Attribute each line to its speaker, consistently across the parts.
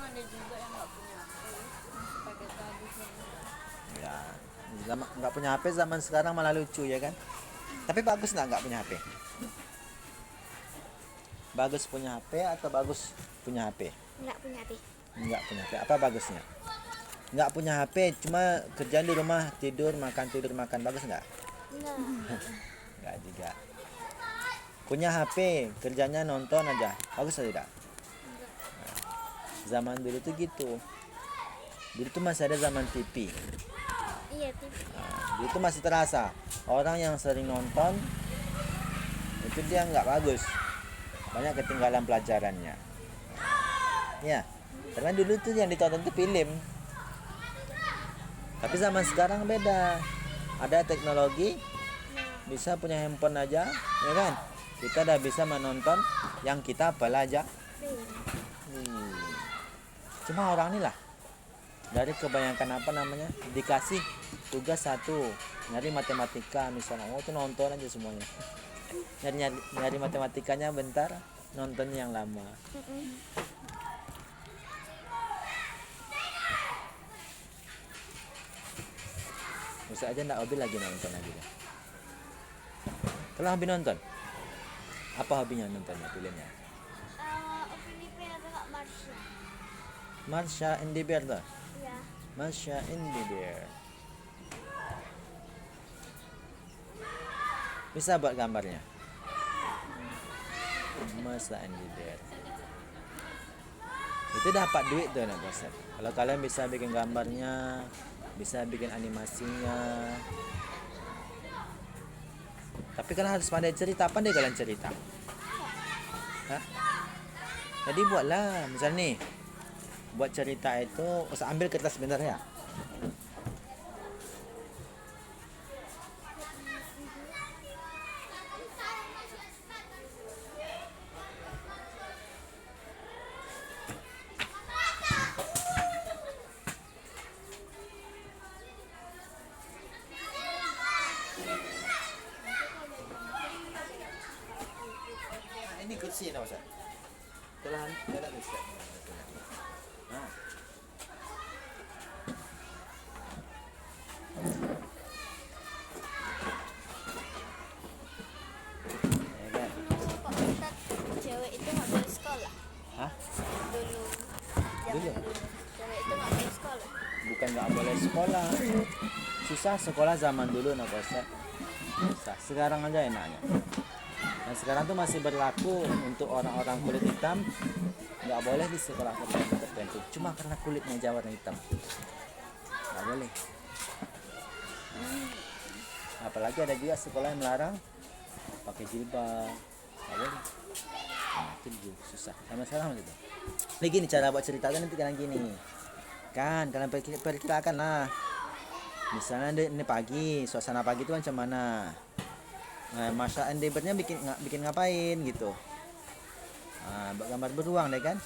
Speaker 1: ada juga yang nggak punya HP, masih pakai tali semua.
Speaker 2: Ya, zaman nggak punya HP zaman sekarang malah lucu ya kan. Tapi bagus nggak punya HP? Bagus punya HP atau bagus punya HP?
Speaker 3: Nggak punya HP.
Speaker 2: Nggak punya HP. Apa bagusnya? Nggak punya HP, cuma kerjaan di rumah tidur makan. Bagus nggak?
Speaker 3: Nggak.
Speaker 2: Nggak juga. Punya HP, kerjanya nonton aja. Bagus atau tidak? Zaman dulu tuh gitu. Dulu tuh masih ada zaman TV.
Speaker 3: Iya, TV.
Speaker 2: Dulu tuh masih terasa. Orang yang sering nonton itu dia nggak bagus. Banyak ketinggalan pelajarannya. Ya, karena dulu tuh yang ditonton tuh film. Tapi zaman sekarang beda. Ada teknologi, bisa punya handphone aja, ya kan? Kita udah bisa menonton yang kita belajar. Cuma orang ini lah dari kebanyakan apa namanya dikasih tugas satu nyari matematika misalnya, tuh nonton aja semuanya. nyari matematikanya bentar, nontonnya yang lama. Bisa aja ndak hobi lagi nonton lagi deh. Kalau hobi nonton, apa hobinya nontonnya filmnya?
Speaker 3: Filipina ada nggak Marsha?
Speaker 2: Marsha and the Bear tuh.
Speaker 3: Iya.
Speaker 2: Marsha and the Bear. Bisa buat gambarnya. Marsha and the Bear. Itu dapat duit tuh anak bosan. Kalau kalian bisa bikin gambarnya, bisa bikin animasinya. Tapi kalian harus pandai cerita. Apa deh kalian cerita? Hah? Jadi buatlah, misalnya nih, buat cerita itu, usah ambil kertas sebentar ya. Nah, ini kursi nih Ustaz. Telah Ustaz. Nah. Ya kan?
Speaker 3: Pak Ustadz, cewek itu nggak boleh sekolah
Speaker 2: Hah?
Speaker 3: dulu.
Speaker 2: Dulu?
Speaker 3: Cewek itu nggak boleh sekolah.
Speaker 2: Bukan nggak boleh sekolah. Susah sekolah zaman dulu nak Ustaz. Susah. Sekarang aja enaknya. Nah sekarang tuh masih berlaku untuk orang-orang kulit hitam, nggak boleh di sekolah tertentu. Cuma karena kulitnya Jawa warna hitam, nggak boleh. Apalagi ada juga sekolah yang melarang pakai jilbab, nggak boleh. Nah, itu juga susah. Sama sekarang gitu. Ini gini cara buat cerita kan nanti kalian gini. Kan kalian perkirakan lah. Misalnya ini pagi, suasana pagi itu macam mana? Nah, masa endeavornya bikin ngapain gitu. Nah, buat gambar beruang deh kan?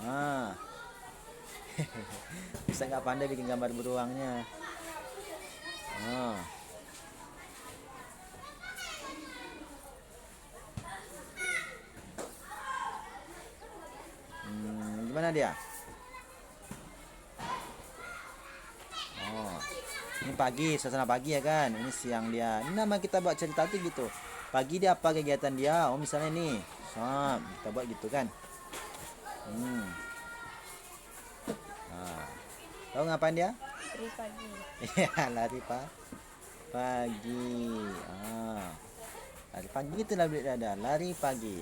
Speaker 2: Ah. Bisa nggak pandai bikin gambar beruangnya? Ah. Gimana dia? Oh, ini pagi, suasana pagi ya kan? Ini siang dia. Ini nama kita buat cerita tuh gitu. Pagi dia apa kegiatan dia? Oh misalnya nih, kita buat gitu kan? Nah, tahu ngapain dia?
Speaker 1: Dari pagi.
Speaker 2: Iya, lari pagi. Ah, lari pagi itu lah ada. Lari pagi.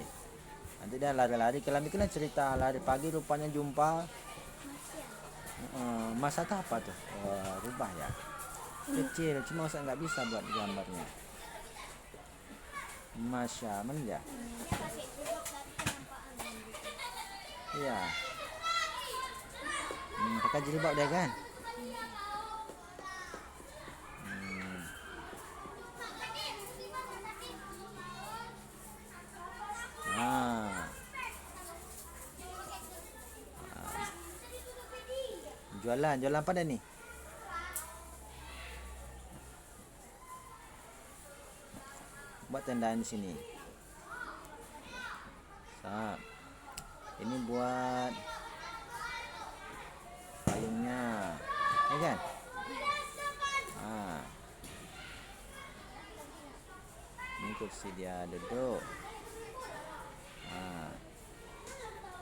Speaker 2: Nanti dia lari-lari. Kalau bikinlah cerita lari pagi rupanya jumpa. Masa itu apa tuh? Rubah ya. Kecil, cuma saya nggak bisa buat gambarnya. Masya mana ya? Iya. Pakai jilbab deh kan? Nah. Jualan apa dah nih? Buat tendaan di sini. Sap. Ini buat payungnya, ya kan? Ini kursi dia duduk.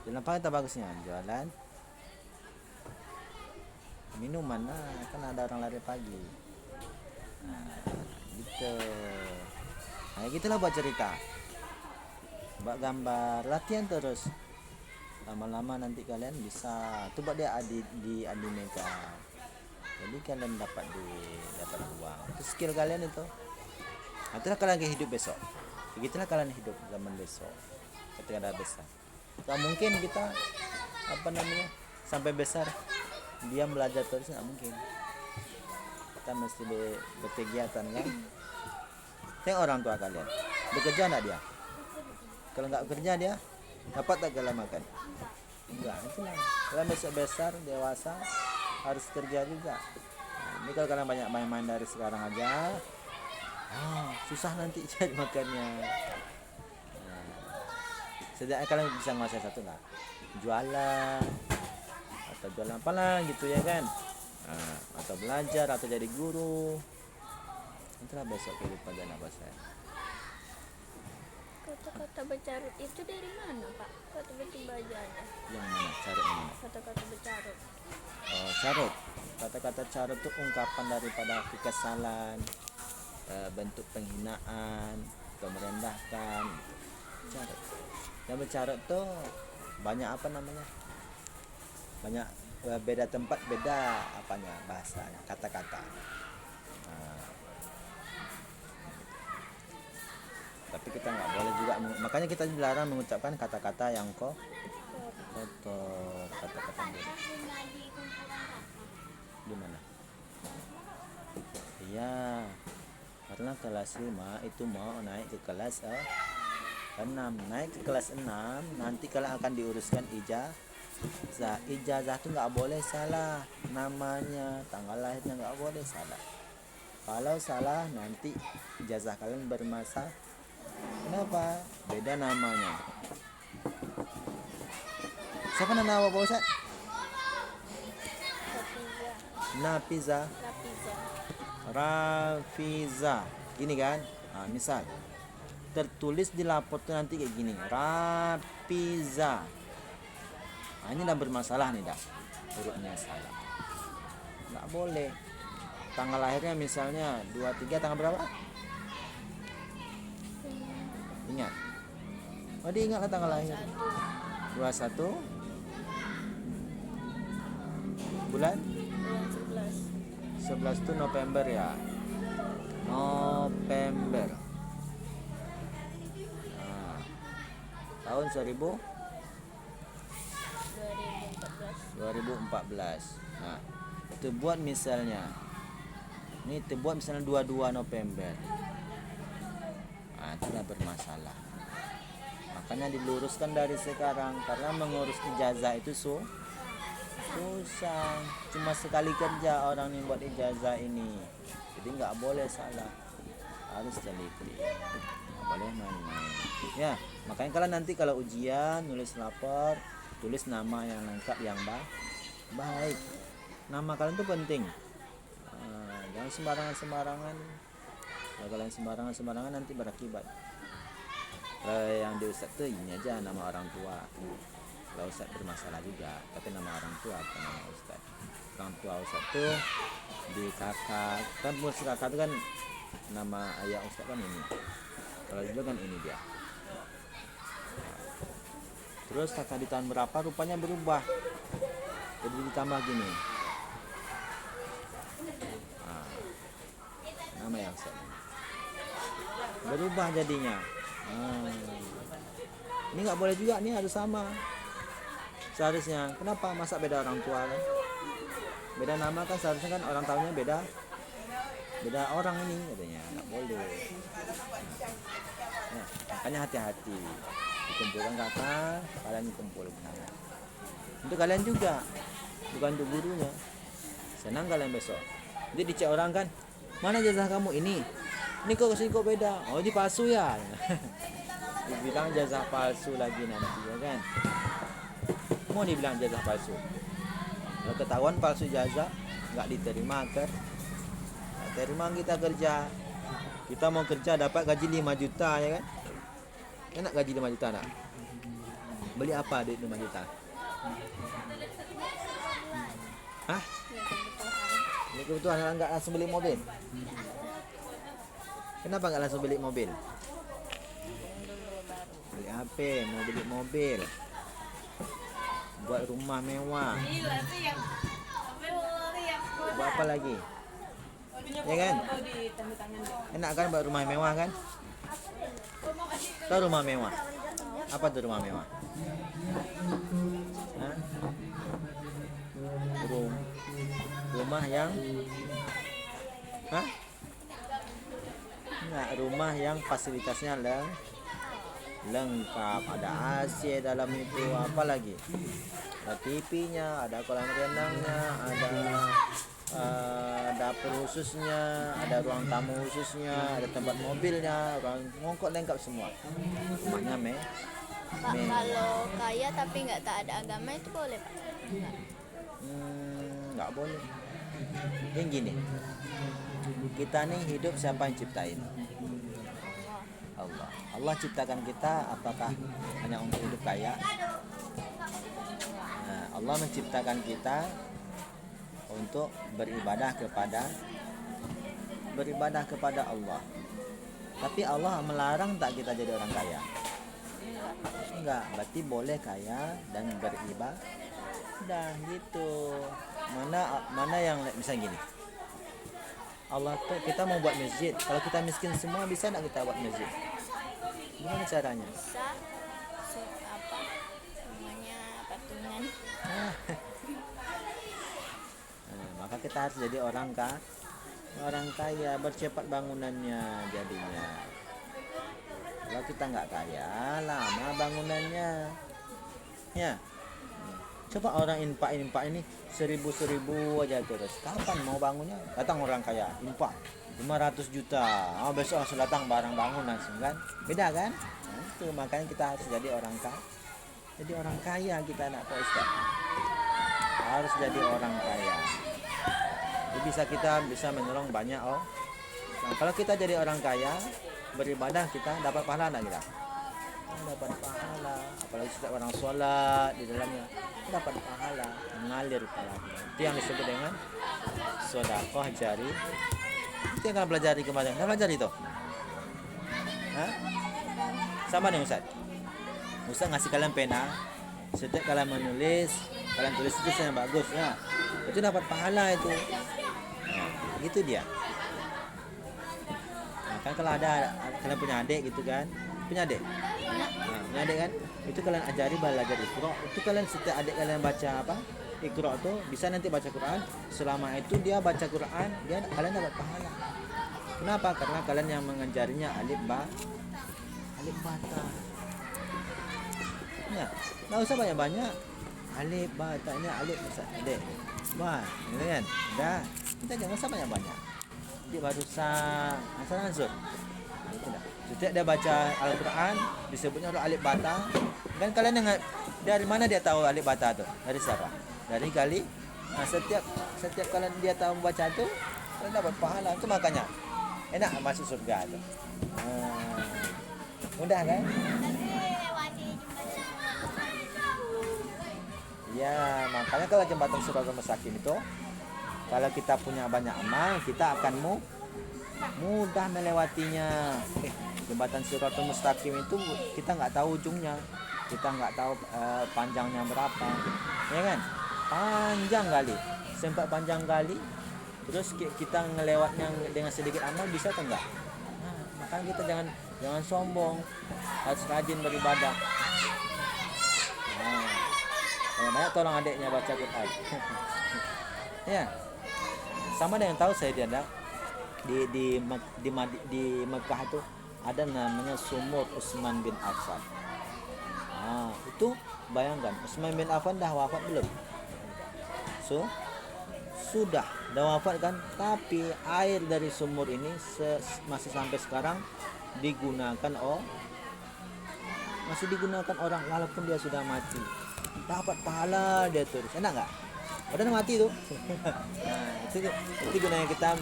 Speaker 2: Jualan apa kita bagusnya? Jualan minuman lah, kan ada orang lari pagi. Gitu. Nah, gitulah buat cerita. Buat gambar, latihan terus. Lama-lama nanti kalian bisa coba dia di animeka. Jadi kalian dapat uang. Itu skill kalian itu. Itulah kalian hidup besok. Begitulah kalian hidup zaman besok. Ketika ada besar. Gak mungkin kita sampai besar diam belajar terus, nggak mungkin. Kita mesti berkegiatan kan. Tengok orang tua kalian bekerja nggak dia? Kalau nggak bekerja dia dapat tak kalian makan? Enggak, itulah. Kalian besok besar dewasa harus kerja juga. Ini kalau kalian banyak main-main dari sekarang aja, susah nanti cari makannya. Setidaknya kalian bisa nguasai satu lah, jualan atau jualan apalah gitu ya kan, atau belajar atau jadi guru. Itulah besok kehidupan dan apa saya.
Speaker 3: Kata-kata bercarut itu dari mana, Pak? Kok tiba-tiba aja ada?
Speaker 2: Yang mana? Carut yang mana?
Speaker 3: Kata-kata bercarut.
Speaker 2: Oh, carut. Kata-kata carut itu ungkapan daripada kekesalan, bentuk penghinaan, atau merendahkan. Carut. Yang bercarut tuh banyak banyak beda tempat, beda bahasanya, kata-kata. Tapi kita nggak boleh juga, makanya kita dilarang mengucapkan kata-kata yang kotor, kata-kata buruk. Di mana? Iya, karena kelas 5 itu mau naik ke kelas 6. Naik ke kelas 6 nanti kalian akan diuruskan ijazah. Ijazah tuh nggak boleh salah namanya, tanggal lahirnya nggak boleh salah. Kalau salah nanti ijazah kalian bermasalah. Kenapa? Beda namanya. Siapa nama Bapak Ustaz? Nafiza. Rafiza. Gini kan? Misal tertulis di lapor tuh nanti kayak gini, Rafiza. Ini udah bermasalah nih dah. Hurufnya salah. Nggak boleh. Tanggal lahirnya misalnya 23, tanggal berapa? Ingat? Diingatlah tanggal lahir. 21 bulan 11 itu November ya. November. Tahun 2014. Nah, itu buat misalnya. Ini buat misalnya 22 November. Itu udah bermasalah. Makanya diluruskan dari sekarang, karena mengurus ijazah itu susah. Cuma sekali kerja orang yang buat ijazah ini, jadi nggak boleh salah, harus teliti, nggak boleh main-main ya. Makanya kalian nanti kalau ujian nulis lapor, tulis nama yang lengkap yang baik. Nama kalian tuh penting. Jangan sembarangan. Kalau kalian sembarangan nanti berakibat. Yang di Ustaz tuh ini aja nama orang tua. Kalau Ustaz bermasalah juga, tapi nama orang tua bukan nama Ustaz. Orang tua Ustaz tuh di kakak. Kan musik kakak itu kan nama ayah Ustaz kan ini. Kalau juga kan ini dia. Terus kakak di tahun berapa rupanya berubah. Jadi ditambah gini. Nama yang Ustaz. Berubah jadinya. Ini nggak boleh juga, nih harus sama seharusnya. Kenapa? Masa beda orang tua kan? Beda nama kan seharusnya kan orang tahunya beda orang ini katanya, nggak boleh. Makanya hati-hati, dikumpulkan kakak, kalian kumpulkan untuk kalian juga, bukan untuk gurunya. Senang kalian besok jadi dicek orang kan, mana jazah kamu ini kok kesini kok beda, ini palsu ya. Dibilang jazah palsu lagi nanti ya kan. Semua dibilang ijazah palsu. Kalau ketahuan palsu ijazah, nggak diterima nggak terima kita kerja. Kita mau kerja dapat gaji 5 juta ya kan? Enak gaji 5 juta nak? Beli apa duit 5 juta? Hah? Beli kebutuhan, enggak langsung beli mobil? Kenapa enggak langsung beli mobil? Beli HP, mau beli mobil. Buat rumah mewah. Buat apa lagi? Ya kan? Enak kan buat rumah mewah kan? Tahu rumah mewah? Apa tuh rumah mewah? Hah? Rumah yang Enggak, rumah yang fasilitasnya lengkap. Ada AC dalam itu, apa lagi? Ada TV-nya, ada kolam renangnya, ada dapur khususnya, ada ruang tamu khususnya, ada tempat mobilnya, ruang ngongkok lengkap semua. Rumahnya
Speaker 3: Pak, kalau kaya tapi tak ada agama itu boleh Pak?
Speaker 2: Nggak boleh. Yang gini, kita nih hidup siapa yang ciptain? Allah. Allah ciptakan kita apakah hanya untuk hidup kaya? Nah, Allah menciptakan kita untuk beribadah kepada Allah. Tapi Allah melarang tak kita jadi orang kaya? Enggak, berarti boleh kaya dan beribadah. Udah gitu. Mana yang bisa gini? Allah tuh kita mau buat masjid. Kalau kita miskin semua bisa enggak kita buat masjid? Gimana caranya?
Speaker 3: Bisa. Apa namanya, patungan.
Speaker 2: Nah, maka kita harus jadi orang kaya, bercepat bangunannya jadinya. Kalau kita nggak kaya, lama bangunannya. Ya. Coba orang infak ini 1000 aja terus. Kapan mau bangunnya? Datang orang kaya, infak 500 juta. Besok langsung datang barang bangunan, kan? Beda kan? Nah, itu makanya kita harus jadi orang kaya. Jadi orang kaya kita nak Pak Ustaz. Harus jadi orang kaya. Jadi kita bisa menolong banyak Nah, kalau kita jadi orang kaya, beribadah kita dapat pahala enggak kita? Dapat pahala. Apalagi setiap orang sholat di dalamnya dapat pahala, mengalir pahala. Itu yang disebut dengan sedekah jari. Itu yang kalian pelajari kemarin. Kalian pelajari itu? Hah? Sama nih Ustaz. Ustaz ngasih kalian pena. Setiap kalian menulis, kalian tulis itu yang bagus ya. Itu dapat pahala itu. Nah, gitu dia. Nah, kan kalau ada kalian punya adik gitu kan? Punya adik? Nah, punya adik kan? Itu kalian ajari belajar Iqra. Itu kalian setiap adik kalian baca apa? Iqra tuh bisa nanti baca Quran. Selama itu dia baca Quran, kalian dapat pahala. Kenapa? Karena kalian yang mengajarinya alif bata. Ya, nggak usah banyak-banyak. Alif bata ini alif besar adik. Wah, ini kan? Dah, kita jangan usah banyak-banyak. Dia barusan asal-asal. Itu dah. Setiap dia baca Al-Quran disebutnya alif bata. Kan kalian dengar dari mana dia tahu alif bata tuh? Dari siapa? Dari kali. Nah, setiap kalian dia tahu membaca itu, kalian dapat pahala. Itu makanya enak masuk surga tuh. Mudah kan? Ya, makanya kalau jembatan Siratal Mustaqim itu, kalau kita punya banyak amal, kita akan mudah melewatinya. Jembatan Siratal Mustaqim itu kita nggak tahu ujungnya, kita nggak tahu panjangnya berapa, ya kan? Panjang kali, sempat panjang kali. Terus kita ngelewatnya dengan sedikit amal bisa atau enggak? Nah, makanya kita jangan sombong, harus rajin beribadah. Banyak tolong adiknya baca Quran. Ya, sama dengan tahu saya dia di Mekah itu ada namanya sumur Utsman bin Affan. Itu bayangkan Utsman bin Affan dah wafat belum? Sudah wafat kan, tapi air dari sumur ini masih sampai sekarang digunakan orang walaupun dia sudah mati. dapat pahala dia terus. Enak nggak? Padahal mati tuh. Nah, itu gunanya kita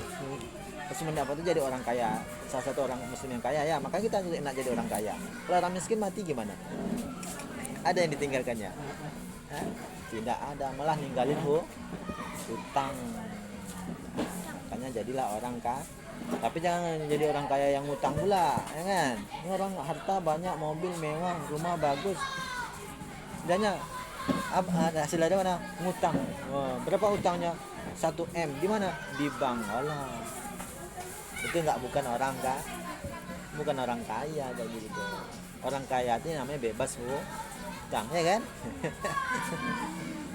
Speaker 2: muslim apa tuh jadi orang kaya. Salah satu orang muslim yang kaya ya, makanya kita enak jadi orang kaya. Kalau orang miskin mati gimana? Ada yang ditinggalkannya? Hah? Tidak ada, malah ninggalin hutang. Makanya jadilah orang kaya. Tapi jangan jadi orang kaya yang ngutang pula, ya kan? Ini orang harta banyak, mobil mewah, rumah bagus. Dannya hasil dari mana? Ngutang. Berapa utangnya? 1 M. Di mana? Di bank. Alah. Itu bukan orang kaya. Bukan orang kaya kayak gitu. Orang kaya itu namanya bebas hutang, ya kan?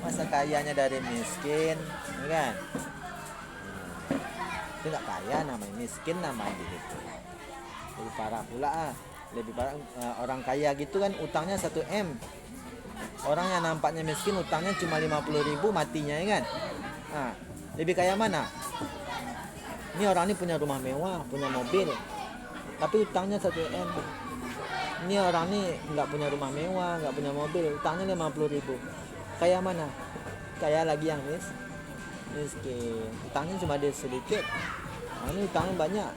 Speaker 2: Masa kayanya dari miskin, ya kan? Itu nggak kaya, namanya miskin namanya gitu. Lebih parah pula lebih parah orang kaya gitu kan utangnya 1 M. Orang yang nampaknya miskin utangnya cuma 50.000 matinya, ya kan? Nah, lebih kaya mana? Ini orang ini punya rumah mewah, punya mobil, tapi utangnya 1 M. Ini orang ini nggak punya rumah mewah, nggak punya mobil, utangnya 50.000. Kaya mana? Kaya lagi yang miskin, utangnya cuma dia sedikit. Nah, ini utangnya banyak.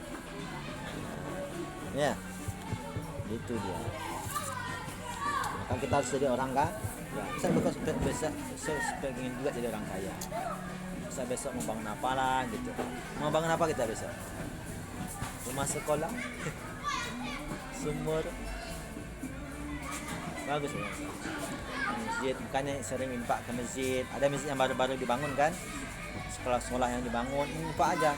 Speaker 2: Ya, itu dia. Maka kita harus jadi orang kaya. Bisa pengen juga jadi orang kaya. Bisa besok mau bangun apa lah gitu. Mau bangun apa kita besok? Rumah sekolah, sumur, bagus ya. Masjid, makanya sering infak ke masjid. Ada masjid yang baru-baru dibangun kan, sekolah-sekolah yang dibangun, infak aja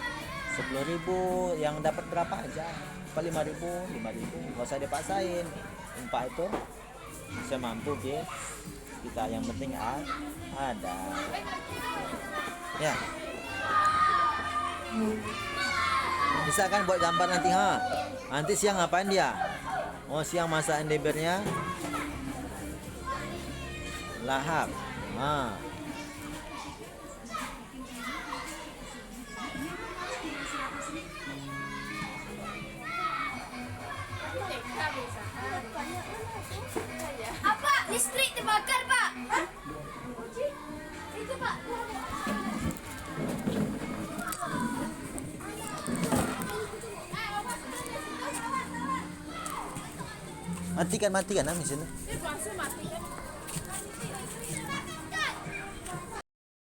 Speaker 2: 10.000, yang dapat berapa aja, 5.000, nggak usah dipaksain. Infak itu bisa mampu kita, yang penting ada. Ya. Bisa kan buat gambar nanti Nanti siang ngapain dia? Oh, siang masak endebernya lahap.
Speaker 3: Apa? Listrik terbakar, Pak. Hah? Itu, Pak.
Speaker 2: Matikan mesinnya.